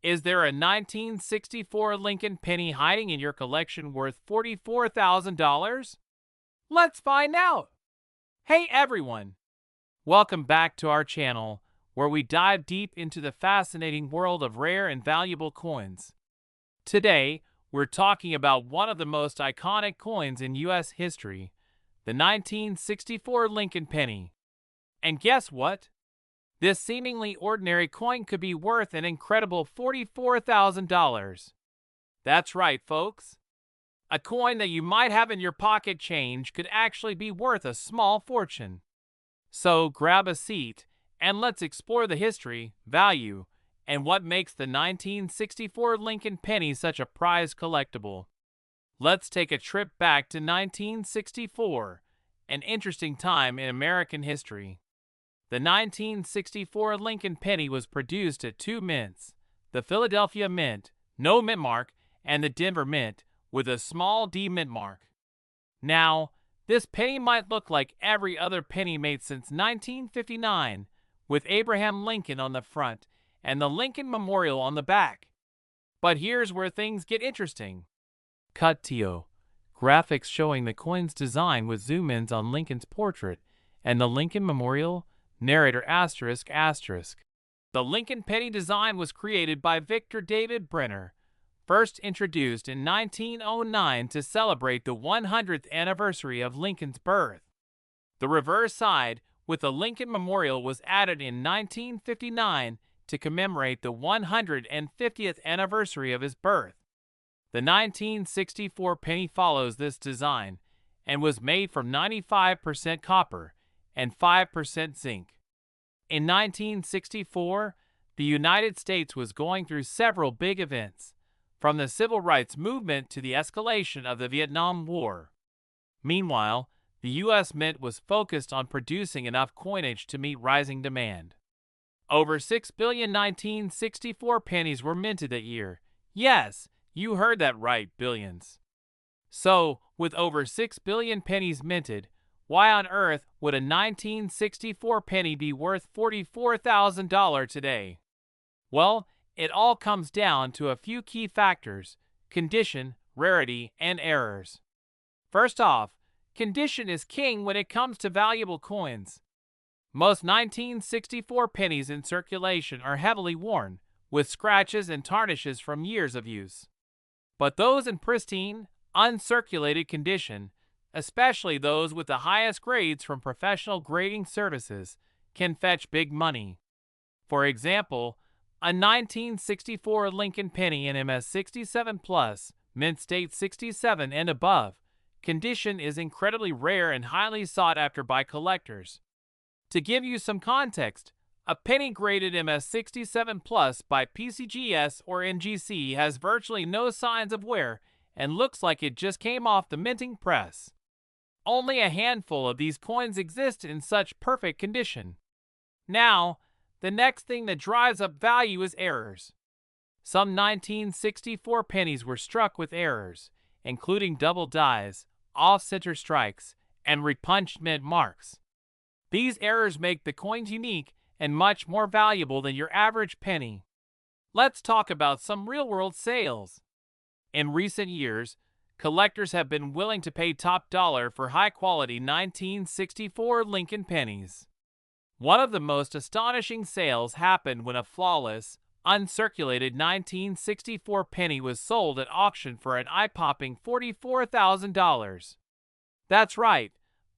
Is there a 1964 Lincoln penny hiding in your collection worth $44,000? Let's find out! Hey everyone! Welcome back to our channel, where we dive deep into the fascinating world of rare and valuable coins. Today, we're talking about one of the most iconic coins in U.S. history, the 1964 Lincoln penny. And guess what? This seemingly ordinary coin could be worth an incredible $44,000. That's right, folks. A coin that you might have in your pocket change could actually be worth a small fortune. So grab a seat and let's explore the history, value, and what makes the 1964 Lincoln penny such a prized collectible. Let's take a trip back to 1964, an interesting time in American history. The 1964 Lincoln penny was produced at two mints, the Philadelphia Mint, no mint mark, and the Denver Mint, with a small D mint mark. Now, this penny might look like every other penny made since 1959, with Abraham Lincoln on the front and the Lincoln Memorial on the back. But here's where things get interesting. Cut to graphics showing the coin's design with zoom-ins on Lincoln's portrait and the Lincoln Memorial, narrator ****. The Lincoln penny design was created by Victor David Brenner, first introduced in 1909 to celebrate the 100th anniversary of Lincoln's birth. The reverse side, with the Lincoln Memorial, was added in 1959 to commemorate the 150th anniversary of his birth. The 1964 penny follows this design and was made from 95% copper and 5% zinc. In 1964, the United States was going through several big events, from the Civil Rights Movement to the escalation of the Vietnam War. Meanwhile, the U.S. Mint was focused on producing enough coinage to meet rising demand. Over 6 billion 1964 pennies were minted that year. Yes, you heard that right, billions. So, with over 6 billion pennies minted, why on earth would a 1964 penny be worth $44,000 today? Well, it all comes down to a few key factors: condition, rarity, and errors. First off, condition is king when it comes to valuable coins. Most 1964 pennies in circulation are heavily worn, with scratches and tarnishes from years of use. But those in pristine, uncirculated condition, especially those with the highest grades from professional grading services, can fetch big money. For example, a 1964 Lincoln penny in MS 67+, mint state 67 and above, condition is incredibly rare and highly sought after by collectors. To give you some context, a penny graded MS 67+ by PCGS or NGC has virtually no signs of wear and looks like it just came off the minting press. Only a handful of these coins exist in such perfect condition. Now, the next thing that drives up value is errors. Some 1964 pennies were struck with errors, including double dies, off-center strikes, and repunched mint marks. These errors make the coins unique and much more valuable than your average penny. Let's talk about some real-world sales. In recent years, collectors have been willing to pay top dollar for high-quality 1964 Lincoln pennies. One of the most astonishing sales happened when a flawless, uncirculated 1964 penny was sold at auction for an eye-popping $44,000. That's right,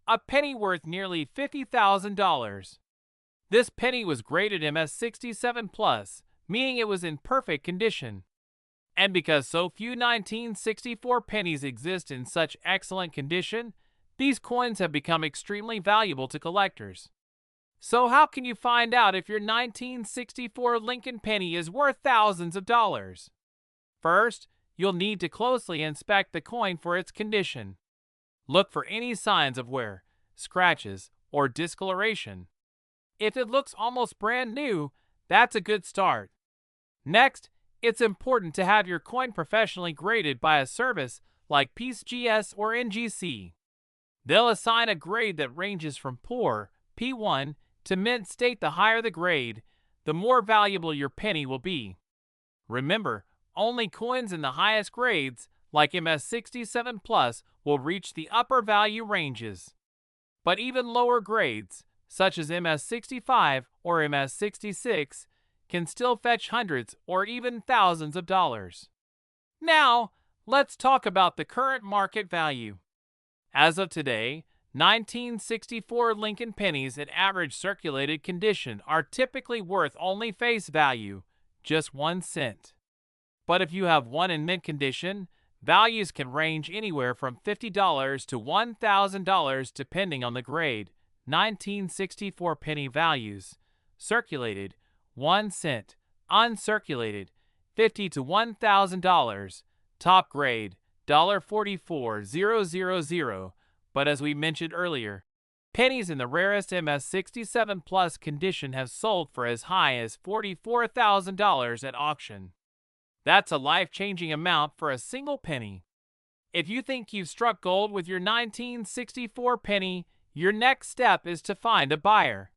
a penny worth nearly $50,000. This penny was graded MS 67+, meaning it was in perfect condition. And because so few 1964 pennies exist in such excellent condition, these coins have become extremely valuable to collectors. So how can you find out if your 1964 Lincoln penny is worth thousands of dollars? First, you'll need to closely inspect the coin for its condition. Look for any signs of wear, scratches, or discoloration. If it looks almost brand new, that's a good start. Next, it's important to have your coin professionally graded by a service like PCGS or NGC. They'll assign a grade that ranges from poor, P1, to mint state. The higher the grade, the more valuable your penny will be. Remember, only coins in the highest grades, like MS67 Plus, will reach the upper value ranges. But even lower grades, such as MS65 or MS66, can still fetch hundreds or even thousands of dollars. Now, let's talk about the current market value. As of today, 1964 Lincoln pennies in average circulated condition are typically worth only face value, just 1 cent. But if you have one in mint condition, values can range anywhere from $50 to $1,000 depending on the grade. 1964 penny values: circulated, 1 cent; uncirculated, $50 to $1,000; top grade, $44,000. But as we mentioned earlier, pennies in the rarest MS67 Plus condition have sold for as high as $44,000 at auction. That's a life-changing amount for a single penny. If you think you've struck gold with your 1964 penny, your next step is to find a buyer.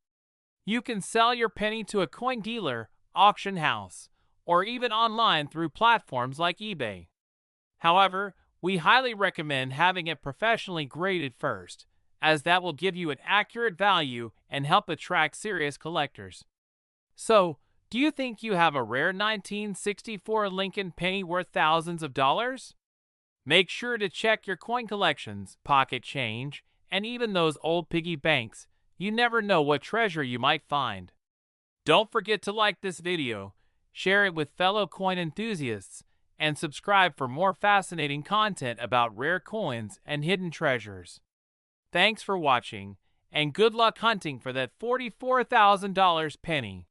You can sell your penny to a coin dealer, auction house, or even online through platforms like eBay. However, we highly recommend having it professionally graded first, as that will give you an accurate value and help attract serious collectors. So, do you think you have a rare 1964 Lincoln penny worth thousands of dollars? Make sure to check your coin collections, pocket change, and even those old piggy banks. You never know what treasure you might find. Don't forget to like this video, share it with fellow coin enthusiasts, and subscribe for more fascinating content about rare coins and hidden treasures. Thanks for watching, and good luck hunting for that $44,000 penny.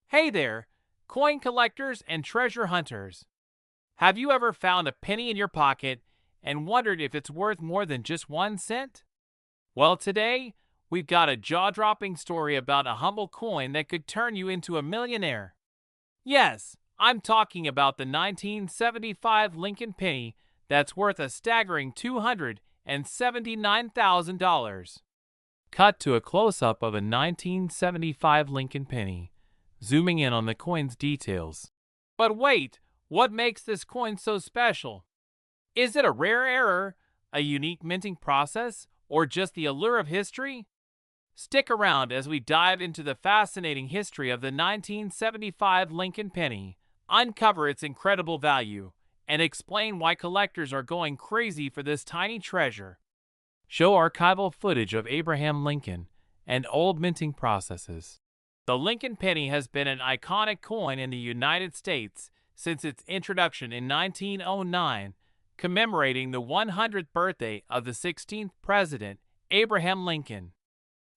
Hey there, coin collectors and treasure hunters. Have you ever found a penny in your pocket and wondered if it's worth more than just 1 cent? Well, today, we've got a jaw-dropping story about a humble coin that could turn you into a millionaire. Yes, I'm talking about the 1975 Lincoln penny that's worth a staggering $279,000. Cut to a close-up of a 1975 Lincoln penny, zooming in on the coin's details. But wait, what makes this coin so special? Is it a rare error, a unique minting process, or just the allure of history? Stick around as we dive into the fascinating history of the 1975 Lincoln penny, uncover its incredible value, and explain why collectors are going crazy for this tiny treasure. Show archival footage of Abraham Lincoln and old minting processes. The Lincoln penny has been an iconic coin in the United States since its introduction in 1909, commemorating the 100th birthday of the 16th President, Abraham Lincoln.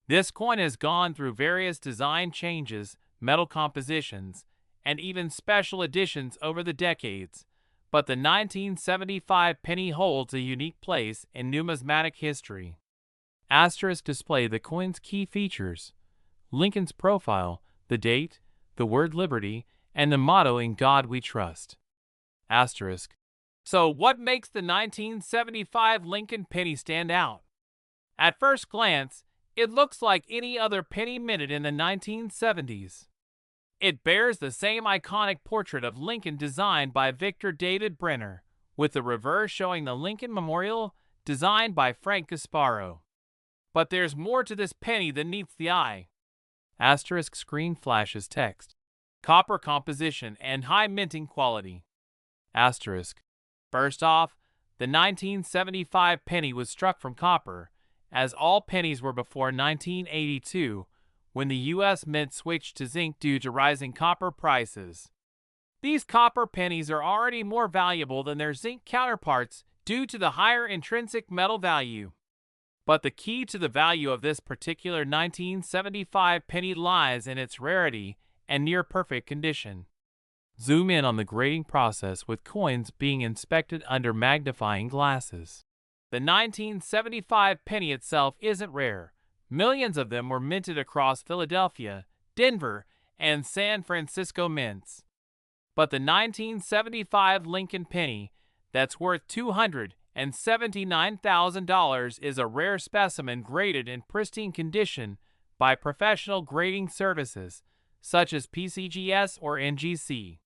This coin has gone through various design changes, metal compositions, and even special editions over the decades, but the 1975 penny holds a unique place in numismatic history. Asterisk display the coin's key features: Lincoln's profile, the date, the word liberty, and the motto "In God We Trust." Asterisk. So what makes the 1975 Lincoln penny stand out? At first glance, it looks like any other penny minted in the 1970s. It bears the same iconic portrait of Lincoln designed by Victor David Brenner, with the reverse showing the Lincoln Memorial designed by Frank Gasparo. But there's more to this penny than meets the eye. Asterisk screen flashes text: copper composition and high minting quality. Asterisk. First off, the 1975 penny was struck from copper, as all pennies were before 1982, when the U.S. Mint switched to zinc due to rising copper prices. These copper pennies are already more valuable than their zinc counterparts due to the higher intrinsic metal value. But the key to the value of this particular 1975 penny lies in its rarity and near-perfect condition. Zoom in on the grading process with coins being inspected under magnifying glasses. The 1975 penny itself isn't rare. Millions of them were minted across Philadelphia, Denver, and San Francisco mints. But the 1975 Lincoln penny, that's worth $279,000, is a rare specimen graded in pristine condition by professional grading services, such as PCGS or NGC.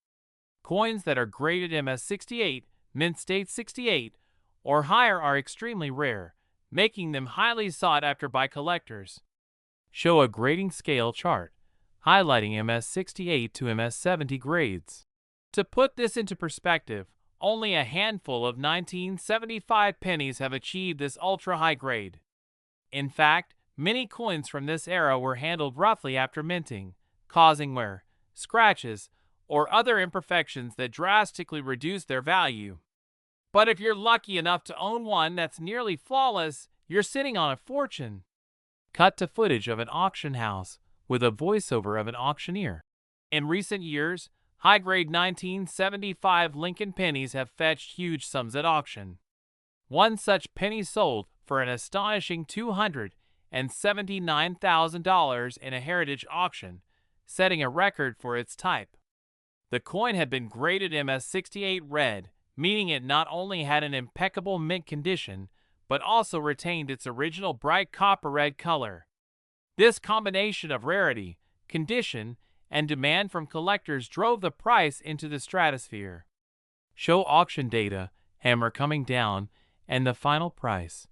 Coins that are graded MS-68, mint state 68, or higher are extremely rare, making them highly sought after by collectors. Show a grading scale chart, highlighting MS-68 to MS-70 grades. To put this into perspective, only a handful of 1975 pennies have achieved this ultra-high grade. In fact, many coins from this era were handled roughly after minting, causing wear, scratches, or other imperfections that drastically reduce their value. But if you're lucky enough to own one that's nearly flawless, you're sitting on a fortune. Cut to footage of an auction house with a voiceover of an auctioneer. In recent years, high-grade 1975 Lincoln pennies have fetched huge sums at auction. One such penny sold for an astonishing $279,000 in a heritage auction, setting a record for its type. The coin had been graded MS-68 red, meaning it not only had an impeccable mint condition, but also retained its original bright copper red color. This combination of rarity, condition, and demand from collectors drove the price into the stratosphere. Show auction data, hammer coming down, and the final price.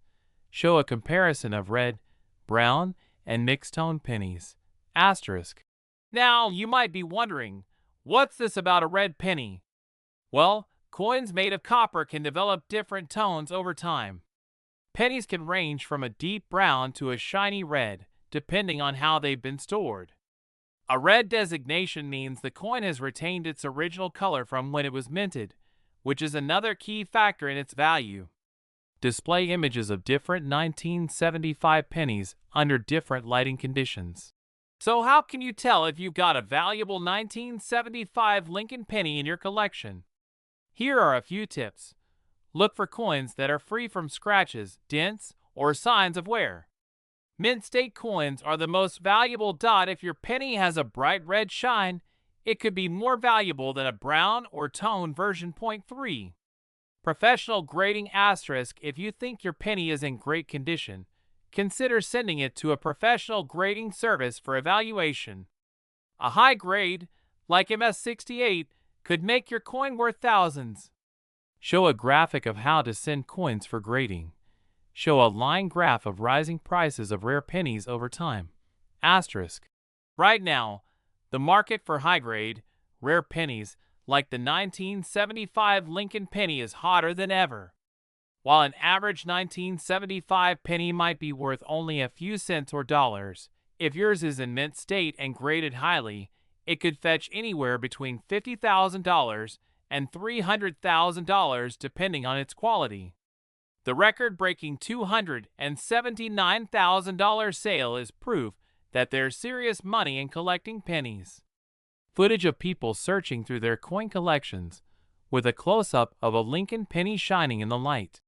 Show a comparison of red, brown, and mixed-tone pennies. Asterisk. Now, you might be wondering, what's this about a red penny? Well, coins made of copper can develop different tones over time. Pennies can range from a deep brown to a shiny red, depending on how they've been stored. A red designation means the coin has retained its original color from when it was minted, which is another key factor in its value. Display images of different 1975 pennies under different lighting conditions. So how can you tell if you've got a valuable 1975 Lincoln penny in your collection? Here are a few tips. Look for coins that are free from scratches, dents, or signs of wear. Mint state coins are the most valuable. If your penny has a bright red shine, it could be more valuable than a brown or toned version. 3. Professional grading asterisk. If you think your penny is in great condition, consider sending it to a professional grading service for evaluation. A high grade, like MS-68, could make your coin worth thousands. Show a graphic of how to send coins for grading. Show a line graph of rising prices of rare pennies over time. Asterisk. Right now, the market for high-grade, rare pennies like the 1975 Lincoln penny is hotter than ever. While an average 1975 penny might be worth only a few cents or dollars, if yours is in mint state and graded highly, it could fetch anywhere between $50,000 and $300,000 depending on its quality. The record-breaking $279,000 sale is proof that there's serious money in collecting pennies. Footage of people searching through their coin collections with a close-up of a Lincoln penny shining in the light.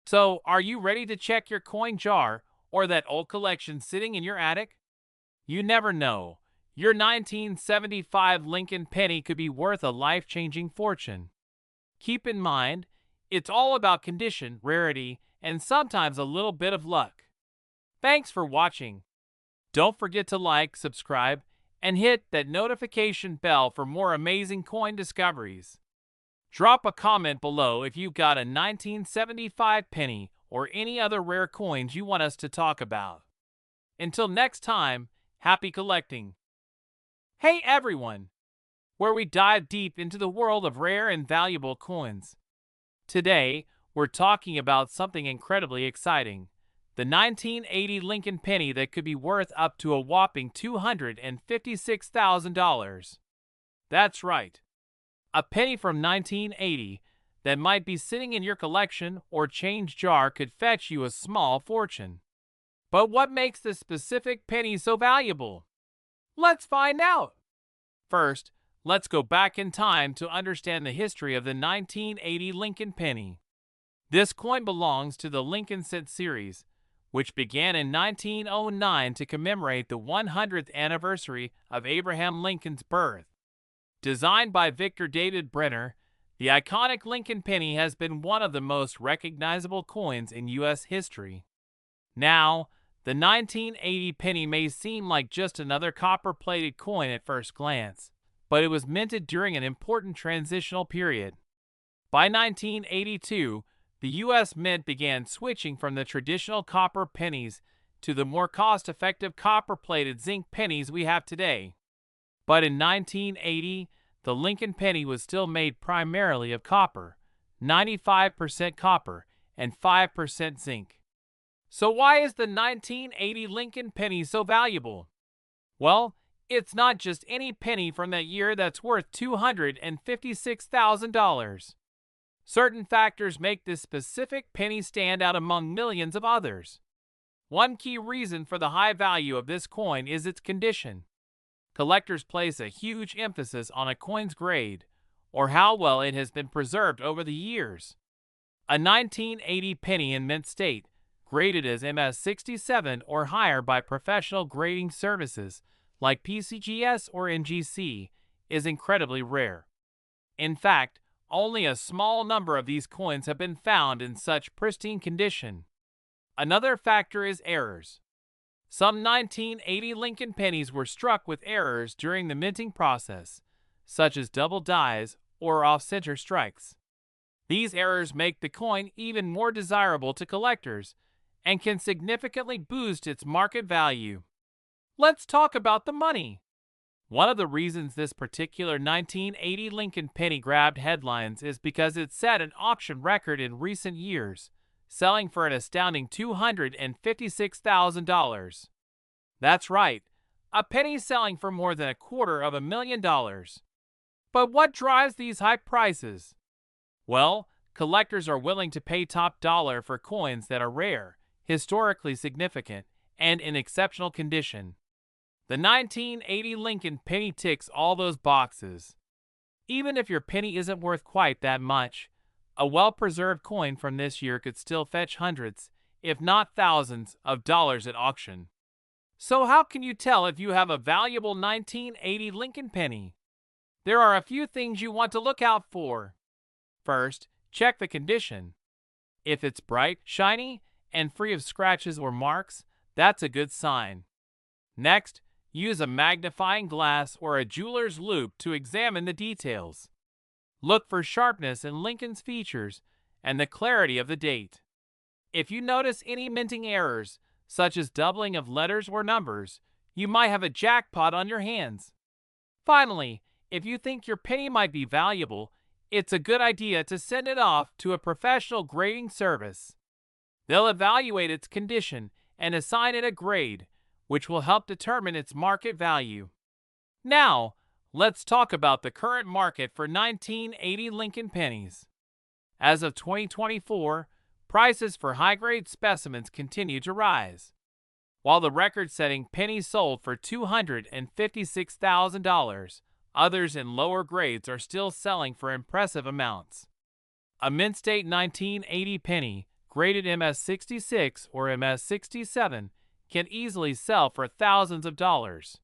So, are you ready to check your coin jar or that old collection sitting in your attic? You never know. Your 1975 Lincoln penny could be worth a life-changing fortune. Keep in mind, it's all about condition, rarity, and sometimes a little bit of luck. Thanks for watching. Don't forget to like, subscribe, and hit that notification bell for more amazing coin discoveries. Drop a comment below if you've got a 1975 penny or any other rare coins you want us to talk about. Until next time, happy collecting. Hey everyone! Where we dive deep into the world of rare and valuable coins. Today, we're talking about something incredibly exciting. The 1980 Lincoln penny that could be worth up to a whopping $256,000. That's right. A penny from 1980 that might be sitting in your collection or change jar could fetch you a small fortune. But what makes this specific penny so valuable? Let's find out. First, let's go back in time to understand the history of the 1980 Lincoln penny. This coin belongs to the Lincoln Cent series, which began in 1909 to commemorate the 100th anniversary of Abraham Lincoln's birth. Designed by Victor David Brenner, the iconic Lincoln penny has been one of the most recognizable coins in U.S. history. Now, the 1980 penny may seem like just another copper-plated coin at first glance, but it was minted during an important transitional period. By 1982, the U.S. Mint began switching from the traditional copper pennies to the more cost-effective copper-plated zinc pennies we have today. But in 1980, the Lincoln penny was still made primarily of copper, 95% copper, and 5% zinc. So why is the 1980 Lincoln penny so valuable? Well, it's not just any penny from that year that's worth $256,000. Certain factors make this specific penny stand out among millions of others. One key reason for the high value of this coin is its condition. Collectors place a huge emphasis on a coin's grade, or how well it has been preserved over the years. A 1980 penny in mint state, graded as MS67 or higher by professional grading services like PCGS or NGC, is incredibly rare. In fact, only a small number of these coins have been found in such pristine condition. Another factor is errors. Some 1980 Lincoln pennies were struck with errors during the minting process, such as double dies or off-center strikes. These errors make the coin even more desirable to collectors and can significantly boost its market value. Let's talk about the money. One of the reasons this particular 1980 Lincoln penny grabbed headlines is because it set an auction record in recent years, selling for an astounding $256,000. That's right, a penny selling for more than $250,000. But what drives these high prices? Well, collectors are willing to pay top dollar for coins that are rare, historically significant, and in exceptional condition. The 1980 Lincoln penny ticks all those boxes. Even if your penny isn't worth quite that much, a well-preserved coin from this year could still fetch hundreds, if not thousands, of dollars at auction. So how can you tell if you have a valuable 1980 Lincoln penny? There are a few things you want to look out for. First, check the condition. If it's bright, shiny, and free of scratches or marks, that's a good sign. Next, use a magnifying glass or a jeweler's loupe to examine the details. Look for sharpness in Lincoln's features and the clarity of the date. If you notice any minting errors, such as doubling of letters or numbers, you might have a jackpot on your hands. Finally, if you think your penny might be valuable, it's a good idea to send it off to a professional grading service. They'll evaluate its condition and assign it a grade, which will help determine its market value. Now, let's talk about the current market for 1980 Lincoln pennies. As of 2024, prices for high-grade specimens continue to rise. While the record-setting penny sold for $256,000, others in lower grades are still selling for impressive amounts. A mint state 1980 penny, graded MS66 or MS67, can easily sell for thousands of dollars.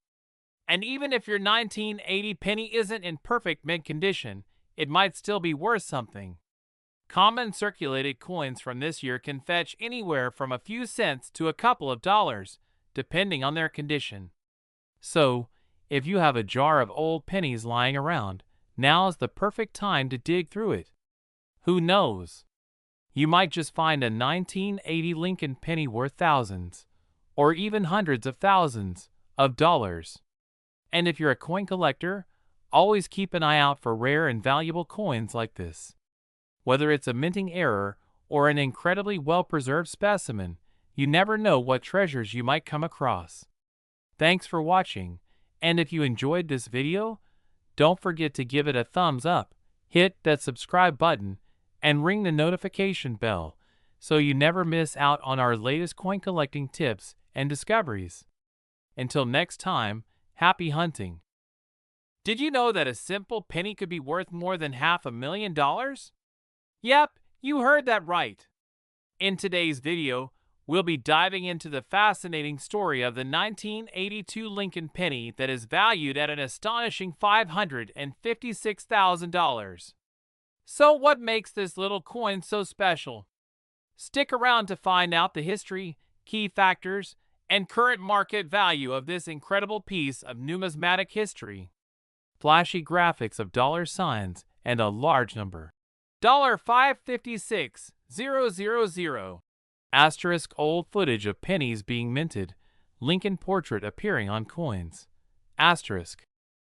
And even if your 1980 penny isn't in perfect mint condition, it might still be worth something. Common circulated coins from this year can fetch anywhere from a few cents to a couple of dollars, depending on their condition. So, if you have a jar of old pennies lying around, now's the perfect time to dig through it. Who knows? You might just find a 1980 Lincoln penny worth thousands, or even hundreds of thousands, of dollars. And if you're a coin collector, always keep an eye out for rare and valuable coins like this. Whether it's a minting error or an incredibly well-preserved specimen, you never know what treasures you might come across. Thanks for watching, and if you enjoyed this video, don't forget to give it a thumbs up, hit that subscribe button, and ring the notification bell so you never miss out on our latest coin collecting tips and discoveries. Until next time, happy hunting! Did you know that a simple penny could be worth more than $500,000? Yep, you heard that right. In today's video, we'll be diving into the fascinating story of the 1982 Lincoln penny that is valued at an astonishing $556,000. So what makes this little coin so special? Stick around to find out the history, key factors, and current market value of this incredible piece of numismatic history. flashy graphics of dollar signs, and a large number. $556,000. Asterisk old footage of pennies being minted, Lincoln portrait appearing on coins. Asterisk.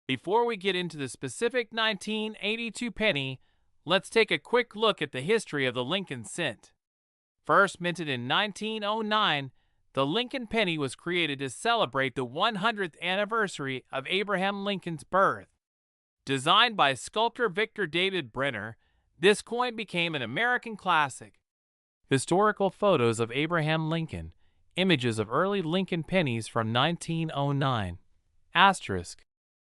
Before we get into the specific 1982 penny, let's take a quick look at the history of the Lincoln cent. First minted in 1909, the Lincoln penny was created to celebrate the 100th anniversary of Abraham Lincoln's birth. Designed by sculptor Victor David Brenner, this coin became an American classic. Historical photos of Abraham Lincoln, images of early Lincoln pennies from 1909. Asterisk.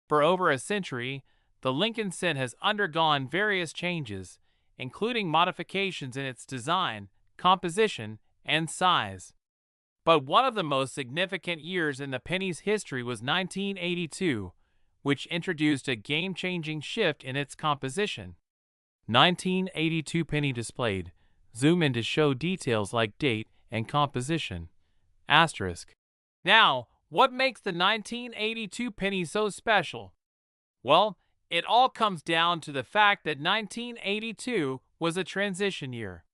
For over a century, the Lincoln cent has undergone various changes, including modifications in its design, composition, and size. But one of the most significant years in the penny's history was 1982, which introduced a game-changing shift in its composition. 1982 penny displayed. Zoom in to show details like date and composition. Asterisk. Now, what makes the 1982 penny so special? Well, it all comes down to the fact that 1982 was a transition year.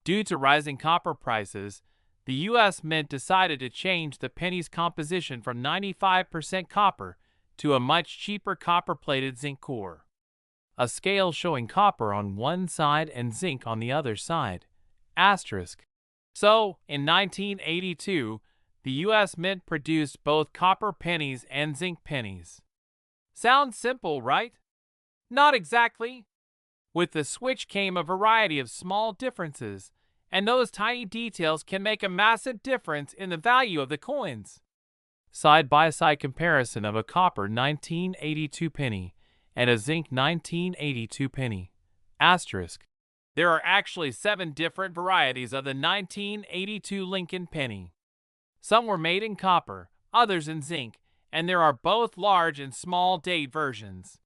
Due to rising copper prices, the U.S. Mint decided to change the penny's composition from 95% copper to a much cheaper copper-plated zinc core. A scale showing copper on one side and zinc on the other side. Asterisk. So, in 1982, the U.S. Mint produced both copper pennies and zinc pennies. Sounds simple, right? Not exactly. With the switch came a variety of small differences, and those tiny details can make a massive difference in the value of the coins. Side-by-side comparison of a copper 1982 penny and a zinc 1982 penny. Asterisk. There are actually 7 different varieties of the 1982 Lincoln penny. Some were made in copper, others in zinc, and there are both large and small date versions.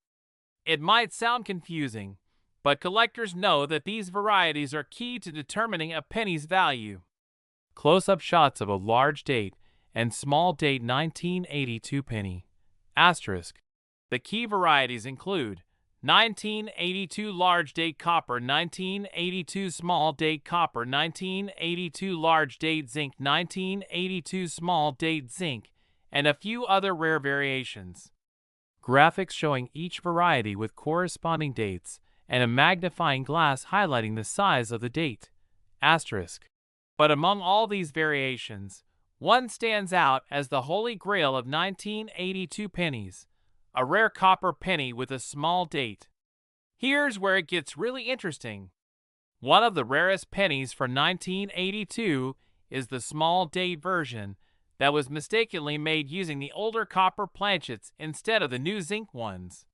It might sound confusing, but collectors know that these varieties are key to determining a penny's value. Close-up shots of a large date and small date 1982 penny. Asterisk. The key varieties include 1982 large date copper, 1982 small date copper, 1982 large date zinc, 1982 small date zinc, and a few other rare variations. Graphics showing each variety with corresponding dates and a magnifying glass highlighting the size of the date. Asterisk. But among all these variations, one stands out as the holy grail of 1982 pennies, a rare copper penny with a small date. Here's where it gets really interesting. One of the rarest pennies from 1982 is the small date version that was mistakenly made using the older copper planchets instead of the new zinc ones.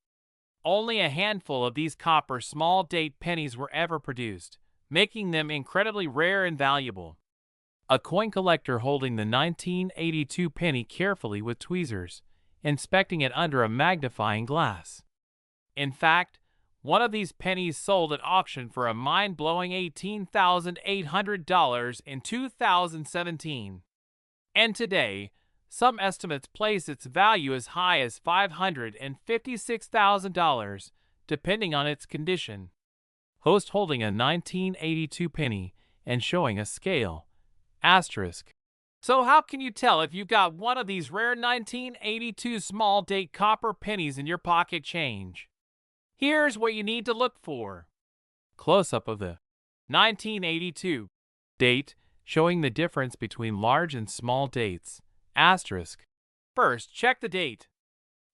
Only a handful of these copper small date pennies were ever produced, making them incredibly rare and valuable. A coin collector holding the 1982 penny carefully with tweezers, inspecting it under a magnifying glass. In fact, one of these pennies sold at auction for a mind-blowing $18,800 in 2017. And today, some estimates place its value as high as $556,000, depending on its condition. Host holding a 1982 penny and showing a scale. Asterisk. So how can you tell if you've got one of these rare 1982 small date copper pennies in your pocket change? Here's what you need to look for. Close-up of the 1982 date, showing the difference between large and small dates. Asterisk. First, check the date.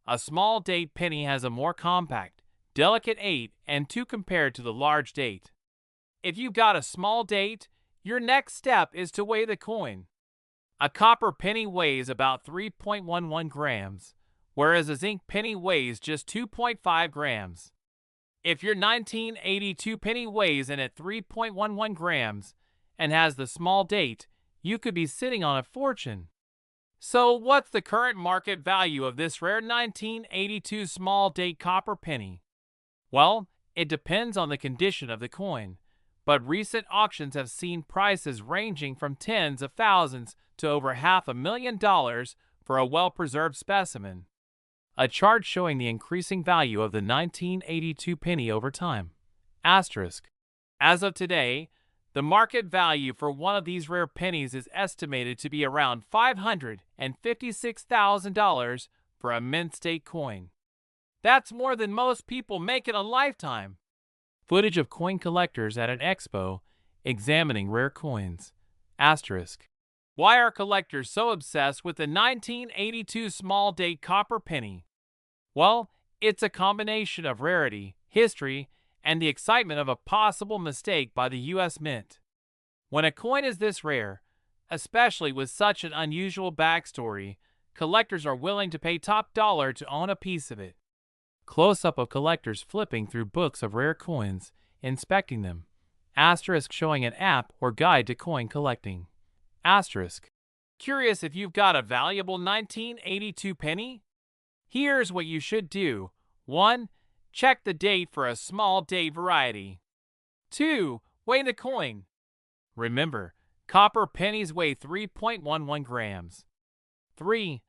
A small date penny has a more compact, delicate 8 and 2 compared to the large date. If you've got a small date, your next step is to weigh the coin. A copper penny weighs about 3.11 grams, whereas a zinc penny weighs just 2.5 grams. If your 1982 penny weighs in at 3.11 grams and has the small date, you could be sitting on a fortune. So what's the current market value of this rare 1982 small date copper penny? Well, it depends on the condition of the coin, but recent auctions have seen prices ranging from tens of thousands to over $500,000 for a well-preserved specimen. A chart showing the increasing value of the 1982 penny over time. Asterisk. As of today, the market value for one of these rare pennies is estimated to be around $556,000 for a mint state coin. That's more than most people make in a lifetime. Footage of coin collectors at an expo examining rare coins. Asterisk. Why are collectors so obsessed with the 1982 small date copper penny? Well, it's a combination of rarity, history, and the excitement of a possible mistake by the U.S. Mint. When a coin is this rare, especially with such an unusual backstory, collectors are willing to pay top dollar to own a piece of it. Close-up of collectors flipping through books of rare coins, inspecting them. Asterisk showing an app or guide to coin collecting. Asterisk. Curious if you've got a valuable 1982 penny? Here's what you should do. 1. Check the date for a small date variety. 2. Weigh the coin. Remember, copper pennies weigh 3.11 grams. 3.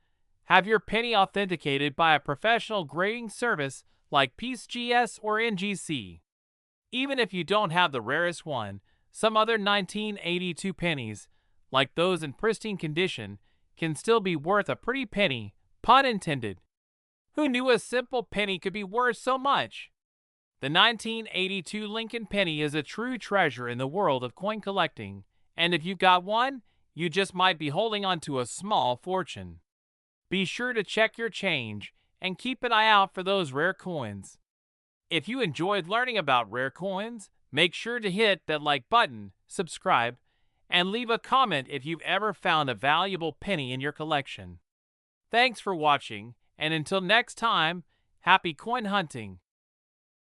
Have your penny authenticated by a professional grading service like PeaceGS or NGC. Even if you don't have the rarest one, some other 1982 pennies, like those in pristine condition, can still be worth a pretty penny, pun intended. Who knew a simple penny could be worth so much? The 1982 Lincoln penny is a true treasure in the world of coin collecting, and if you've got one, you just might be holding on to a small fortune. Be sure to check your change and keep an eye out for those rare coins. If you enjoyed learning about rare coins, make sure to hit that like button, subscribe, and leave a comment if you've ever found a valuable penny in your collection. Thanks for watching, and until next time, happy coin hunting!